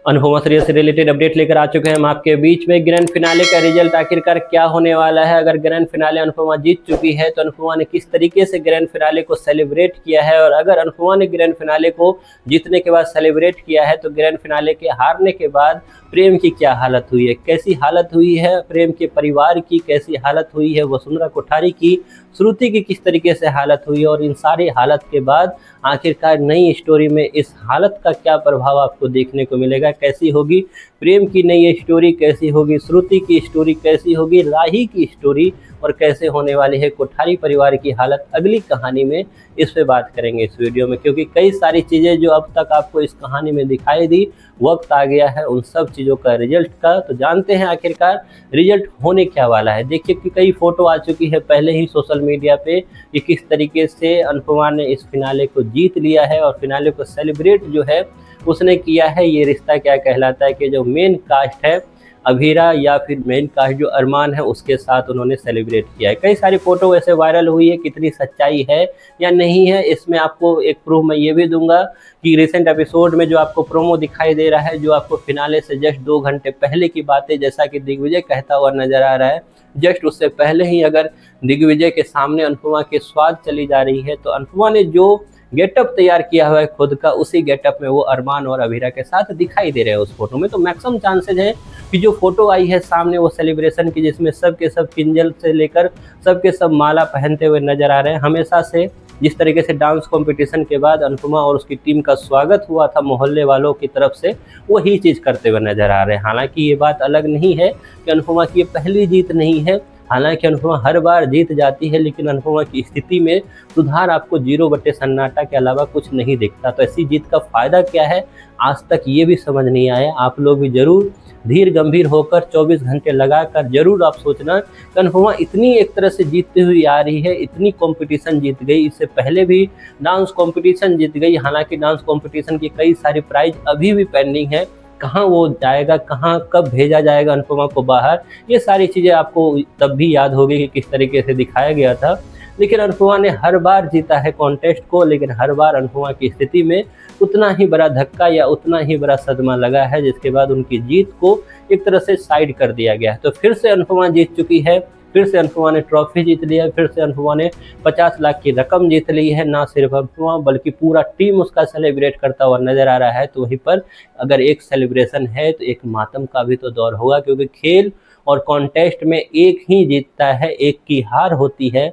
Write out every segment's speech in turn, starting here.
Anupama serial से related update लेकर आ चुके हैं हम आपके बीच में। ग्रैंड फिनाले का रिजल्ट आखिरकार क्या होने वाला है? अगर ग्रैंड फिनाले अनुपमा जीत चुकी है तो अनुपमा ने किस तरीके से ग्रैंड फिनाले को सेलिब्रेट किया है, और अगर अनुपमा ने ग्रैंड फिनाले को जीतने के बाद सेलिब्रेट किया है तो ग्रैंड फिनाले के हारने के बाद प्रेम की क्या हालत हुई है, कैसी हालत हुई है प्रेम के परिवार की, कैसी हालत हुई है वसुंधरा कोठारी की, श्रुति की किस तरीके से हालत हुई है, और इन सारी हालत के बाद आखिरकार नई स्टोरी में इस हालत का क्या प्रभाव आपको देखने को मिलेगा, कैसी होगी प्रेम की नई स्टोरी, कैसी होगी श्रुति की स्टोरी, कैसी होगी राही की स्टोरी, और कैसे होने वाली है कोठारी परिवार की हालत अगली कहानी में, इस पे बात करेंगे इस वीडियो में। क्योंकि कई सारी चीज़ें जो अब तक आपको इस कहानी में दिखाई दी, वक्त आ गया है उन सब चीज़ों का रिजल्ट का। तो जानते हैं आखिरकार रिजल्ट होने क्या वाला है। देखिए कि कई फोटो आ चुकी है पहले ही सोशल मीडिया पे कि किस तरीके से अनुपमा ने इस फिनाले को जीत लिया है, और फिनाले को सेलिब्रेट जो है उसने किया है। ये रिश्ता क्या कहलाता है कि जो मेन कास्ट है अभीरा या फिर मेन कास्ट जो अरमान है उसके साथ उन्होंने सेलिब्रेट किया है। कई सारी फ़ोटो वैसे वायरल हुई है, कितनी सच्चाई है या नहीं है इसमें आपको एक प्रूफ मैं ये भी दूंगा कि रिसेंट एपिसोड में जो आपको प्रोमो दिखाई दे रहा है, जो आपको फिनाले से जस्ट 2 घंटे पहले की बातें जैसा कि दिग्विजय कहता हुआ नज़र आ रहा है, जस्ट उससे पहले ही अगर दिग्विजय के सामने अनुपमा के स्वाद चली जा रही है तो अनुपमा ने जो गेटअप तैयार किया हुआ है खुद का, उसी गेटअप में वो अरमान और अभीरा के साथ दिखाई दे रहे हैं उस फोटो में। तो मैक्सिमम चांसेज है कि जो फोटो आई है सामने वो सेलिब्रेशन की, जिसमें सब के सब किंजल से लेकर सब के सब माला पहनते हुए नजर आ रहे हैं। हमेशा से जिस तरीके से डांस कंपटीशन के बाद अनुपमा और उसकी टीम का स्वागत हुआ था मोहल्ले वालों की तरफ से, वही चीज़ करते हुए नजर आ रहे हैं। हालांकि ये बात अलग नहीं है कि अनुपमा की ये पहली जीत नहीं है, हालांकि अनुपमा हर बार जीत जाती है, लेकिन अनुपमा की स्थिति में सुधार आपको 0 सन्नाटा के अलावा कुछ नहीं दिखता। तो ऐसी जीत का फ़ायदा क्या है, आज तक ये भी समझ नहीं आया। आप लोग भी ज़रूर धीर गंभीर होकर 24 घंटे लगाकर ज़रूर आप सोचना कि अनुपमा इतनी एक तरह से जीतती हुई आ रही है, इतनी कंपटीशन जीत गई, इससे पहले भी डांस कंपटीशन जीत गई। हालांकि डांस कंपटीशन की कई सारी प्राइज अभी भी पेंडिंग है, कहाँ वो जाएगा, कहाँ कब भेजा जाएगा अनुपमा को बाहर, ये सारी चीज़ें आपको तब भी याद होगी कि किस तरीके से दिखाया गया था। लेकिन अनुपमा ने हर बार जीता है कॉन्टेस्ट को, लेकिन हर बार अनुपमा की स्थिति में उतना ही बड़ा धक्का या उतना ही बड़ा सदमा लगा है, जिसके बाद उनकी जीत को एक तरह से साइड कर दिया गया है। तो फिर से अनुपमा जीत चुकी है, फिर से अनुपमा ने ट्रॉफी जीत लिया, फिर से अनुपमा ने 50 लाख की रकम जीत ली है। ना सिर्फ अनुपमा बल्कि पूरा टीम उसका सेलिब्रेट करता हुआ नजर आ रहा है। तो वहीं पर अगर एक सेलिब्रेशन है तो एक मातम का भी तो दौर होगा, क्योंकि खेल और कॉन्टेस्ट में एक ही जीतता है, एक की हार होती है।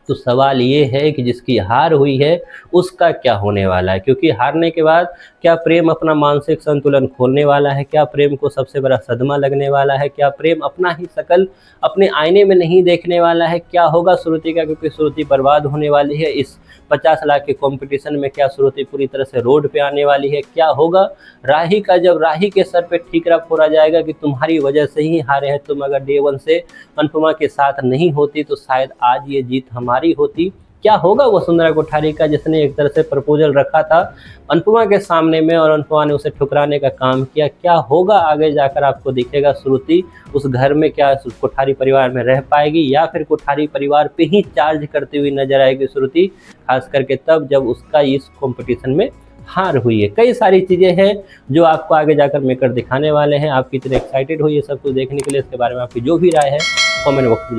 तो सवाल ये है कि जिसकी हार हुई है उसका क्या होने वाला है, क्योंकि हारने के बाद क्या प्रेम अपना मानसिक संतुलन खोलने वाला है, क्या प्रेम को सबसे बड़ा सदमा लगने वाला है, क्या प्रेम अपना ही शकल अपने आईने में नहीं देखने वाला है, क्या होगा श्रुति का, क्योंकि श्रुति बर्बाद होने वाली है इस 50 लाख के कंपटीशन में, क्या श्रुति पूरी तरह से रोड पे आने वाली है, क्या होगा राही का, जब राही के सर पे ठीकरा फोड़ा जाएगा कि तुम्हारी वजह से ही हारे हैं, तुम अगर डे 1 से अनुपमा के साथ नहीं होती तो शायद आज ये जीत हमारी होती। क्या होगा वसुंधरा कोठारी का, जिसने एक तरह से प्रपोजल रखा था अनुपमा के सामने में और अनुपमा ने उसे ठुकराने का काम किया, क्या होगा आगे जाकर आपको दिखेगा। श्रुति उस घर में क्या कोठारी परिवार में रह पाएगी, या फिर कोठारी परिवार पे ही चार्ज करती हुई नजर आएगी श्रुति, खास करके तब जब उसका इस कंपटीशन में हार हुई है। कई सारी चीज़ें हैं जो आपको आगे जाकर मेकर दिखाने वाले हैं। आप कितने एक्साइटेड हो ये सब कुछ देखने के लिए, इसके बारे में आपकी जो भी राय है कमेंट बॉक्स में